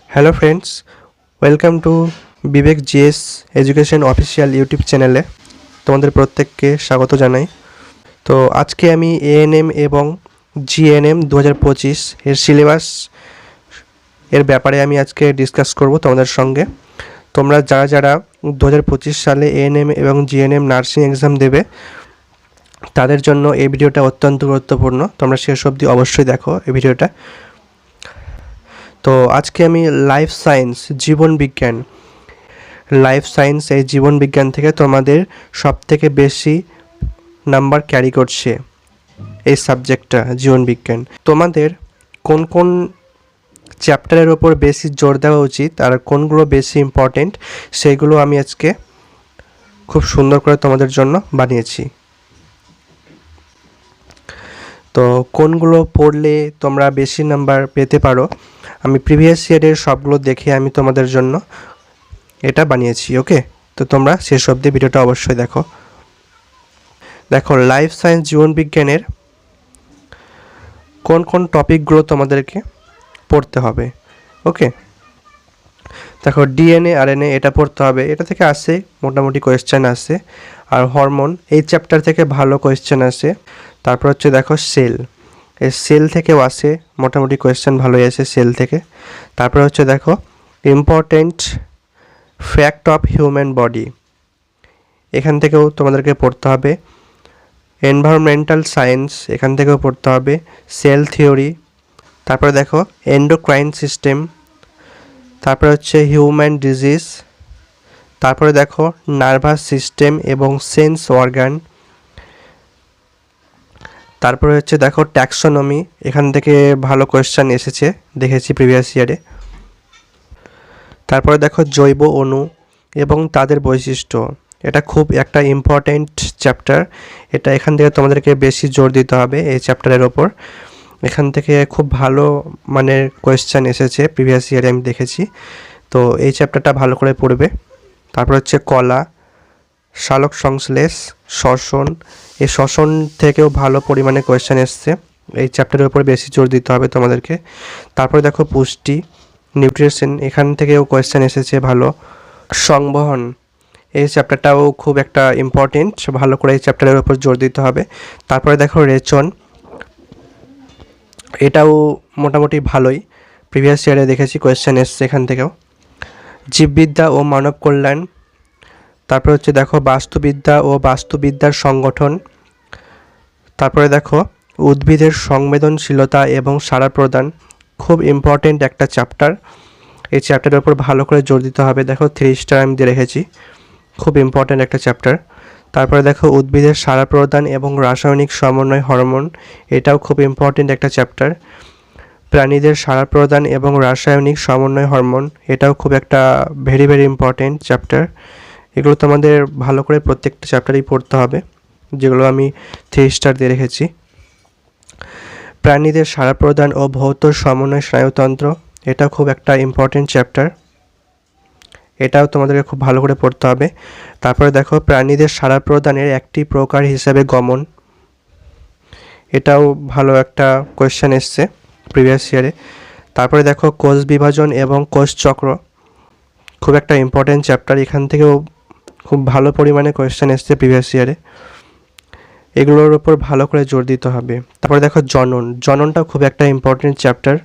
Hello friends, welcome to Bibek GS education official YouTube চ্যানেলে তোমাদের প্রত্যেককে স্বাগত জানাই। তো আজকে আমি এএনএম এবং জিএনএম 2025 এর সিলেবাস এর ব্যাপারে আমি আজকে ডিসকাস করব তোমাদের সঙ্গে। তোমরা যারা 2025 সালে এএনএম এবং জিএনএম নার্সিং এক্সাম দেবে তাদের জন্য এই ভিডিওটা অত্যন্ত গুরুত্বপূর্ণ। তোমরা শেষ অবধি অবশ্যই দেখো এই ভিডিওটা। তো আজকে আমি লাইফ সায়েন্স এই জীবন বিজ্ঞান থেকে তোমাদের সবথেকে বেশি নাম্বার ক্যারি করছে এই সাবজেক্টটা জীবন বিজ্ঞান। তোমাদের কোন কোন চ্যাপ্টারের ওপর বেশি জোর দেওয়া উচিত আর কোনগুলো বেশি ইম্পর্টেন্ট সেইগুলো আমি আজকে খুব সুন্দর করে তোমাদের জন্য বানিয়েছি। তো কোনগুলো পড়লে তোমরা বেশি নাম্বার পেতে পারো আমি প্রিভিয়াস ইয়ারের সবগুলো দেখে আমি তোমাদের জন্য এটা বানিয়েছি। ওকে, তো তোমরা শেষ অবধি ভিডিওটা অবশ্যই দেখো। লাইফ সায়েন্স জীবন বিজ্ঞানের কোন কোন টপিকগুলো তোমাদেরকে পড়তে হবে। ওকে, দেখো ডিএনএ আরএনএ এটা পড়তে হবে, এটা থেকে আসে মোটামুটি কোয়েশ্চেন আসে। আর হরমোন এই চ্যাপ্টার থেকে ভালো কোয়েশ্চেন আসে। তারপর হচ্ছে দেখো সেল, এই সেল থেকেও আসে মোটামুটি কোয়েশ্চেন ভালোই আসে সেল থেকে। তারপর হচ্ছে দেখো important fact of human body, এখান থেকেও তোমাদেরকে পড়তে হবে। এনভায়রনমেন্টাল সায়েন্স এখান থেকেও পড়তে হবে। সেল থিওরি, তারপরে দেখো এন্ডোক্রাইন সিস্টেম, তারপরে হচ্ছে হিউম্যান ডিজিজ, তারপরে দেখো নার্ভাস সিস্টেম এবং সেন্স অর্গান, তারপরে হচ্ছে দেখো ট্যাক্সোনমি, এখান থেকে ভালো কোয়েশ্চেন এসেছে দেখেছি প্রিভিয়াস ইয়ারে। তারপরে দেখো জৈব অণু এবং তাদের বৈশিষ্ট্য, এটা খুব একটা ইম্পর্টেন্ট চ্যাপ্টার, এটা এখান থেকে তোমাদেরকে বেশি জোর দিতে হবে এই চ্যাপ্টারের ওপর। এখান থেকে খুব ভালো মানের কোয়েশ্চেন এসেছে প্রিভিয়াস ইয়ারে আমি দেখেছি, তো এই চ্যাপ্টারটা ভালো করে পড়বে। তারপর হচ্ছে কলা, সালোক সংশ্লেষ, শ্বসন, এই শ্বসন থেকেও ভালো পরিমাণে কোয়েশ্চেন এসছে, এই চ্যাপ্টারের উপর বেশি জোর দিতে হবে তোমাদেরকে। তারপরে দেখো পুষ্টি, নিউট্রিশন, এখান থেকেও কোয়েশ্চেন এসেছে ভালো। সংবহন, এই চ্যাপ্টারটাও খুব একটা ইম্পর্টেন্ট, ভালো করে এই চ্যাপ্টারের উপর জোর দিতে হবে। তারপরে দেখো রেচন, এটাও মোটামুটি ভালোই, প্রিভিয়াস ইয়ারে দেখেছি কোয়েশ্চেন এসছে এখান থেকেও। জীববিদ্যা ও মানব কল্যাণ, তারপরে হচ্ছে দেখো বাস্তুবিদ্যা ও বাস্তুবিদ্যার সংগঠন, তারপরে দেখো উদ্ভিদের সংবেদনশীলতা এবং সাড়া প্রদান, খুব ইম্পর্টেন্ট একটা চ্যাপ্টার, এই চ্যাপ্টারের উপর ভালো করে জোর দিতে হবে। দেখো 3 স্টার আমি দিয়ে রেখেছি, খুব ইম্পর্টেন্ট একটা চ্যাপ্টার। তারপরে দেখো উদ্ভিদের সাড়া প্রদান এবং রাসায়নিক সমন্বয় হরমোন, এটাও খুব ইম্পর্টেন্ট একটা চ্যাপ্টার। প্রাণীদের সাড়া প্রদান এবং রাসায়নিক সমন্বয় হরমোন, এটাও খুব একটা ভেরি ইম্পর্টেন্ট চ্যাপ্টার। এগুলো তোমাদের ভালো করে প্রত্যেকটা চ্যাপ্টারই পড়তে হবে, যেগুলো আমি 3 স্টার দিয়ে রেখেছি। প্রাণীদের সাড়া প্রদান ও ভৌত সমন্বয় স্নায়ুতন্ত্র, এটা খুব একটা ইম্পর্টেন্ট চ্যাপ্টার, এটাও তোমাদেরকে খুব ভালো করে পড়তে হবে। তারপরে দেখো প্রাণীদের সাড়া প্রদানের একটি প্রকার হিসাবে গমন, এটাও ভালো একটা কোয়েশ্চেন এসছে প্রিভিয়াস ইয়ারে। তারপরে দেখো কোষ বিভাজন এবং কোষ চক্র, খুব একটা ইম্পর্টেন্ট চ্যাপ্টার, এখান থেকেও খুব ভালো পরিমাণে কোয়েশ্চেন এসছে প্রিভিয়াস ইয়ারে, এগুলোর উপর ভালো করে জোর দিতে হবে। তারপরে দেখো জননটাও খুব একটা ইম্পর্টেন্ট চ্যাপ্টার।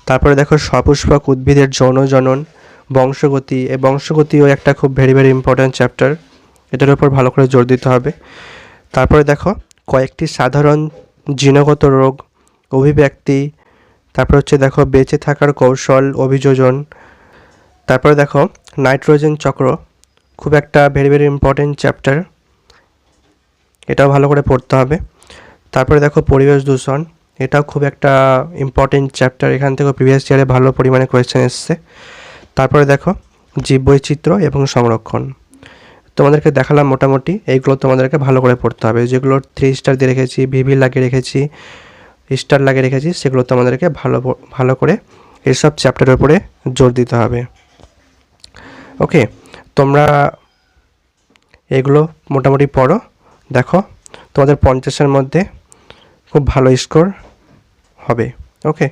তারপরে দেখো সপুষ্পক উদ্ভিদের যৌন জনন, বংশগতি, এই বংশগতিও একটা খুব ভেরি ইম্পর্টেন্ট চ্যাপ্টার, এটার উপর ভালো করে জোর দিতে হবে। তারপরে দেখো কয়েকটি সাধারণ জিনগত রোগ, অভিব্যক্তি, তারপর হচ্ছে দেখো বেঁচে থাকার কৌশল, অভিযোজন, তারপরে দেখো নাইট্রোজেন চক্র, খুব একটা ভেরি ইম্পর্টেন্ট চ্যাপ্টার, এটাও ভালো করে পড়তে হবে। তারপরে দেখো পরিবেশ দূষণ, এটাও খুব একটা ইম্পর্টেন্ট চ্যাপ্টার, এখান থেকে প্রিভিয়াস ইয়ারে ভালো পরিমাণে কোয়েশ্চেন এসছে। তারপরে দেখো জীববৈচিত্র্য এবং সংরক্ষণ, তোমাদেরকে দেখালাম মোটামুটি, এইগুলো তোমাদেরকে ভালো করে পড়তে হবে। যেগুলো 3 স্টার দিয়ে রেখেছি, ভিভি লাগিয়ে রেখেছি, স্টার লাগিয়ে রেখেছি, সেগুলো তোমাদেরকে ভালো করে এইসব চ্যাপ্টারের উপরে জোর দিতে হবে। ওকে, তোমরা এগুলো মোটামুটি পড়ো, দেখো তোমাদের 50-এর মধ্যে খুব ভালো স্কোর হবে। ওকে।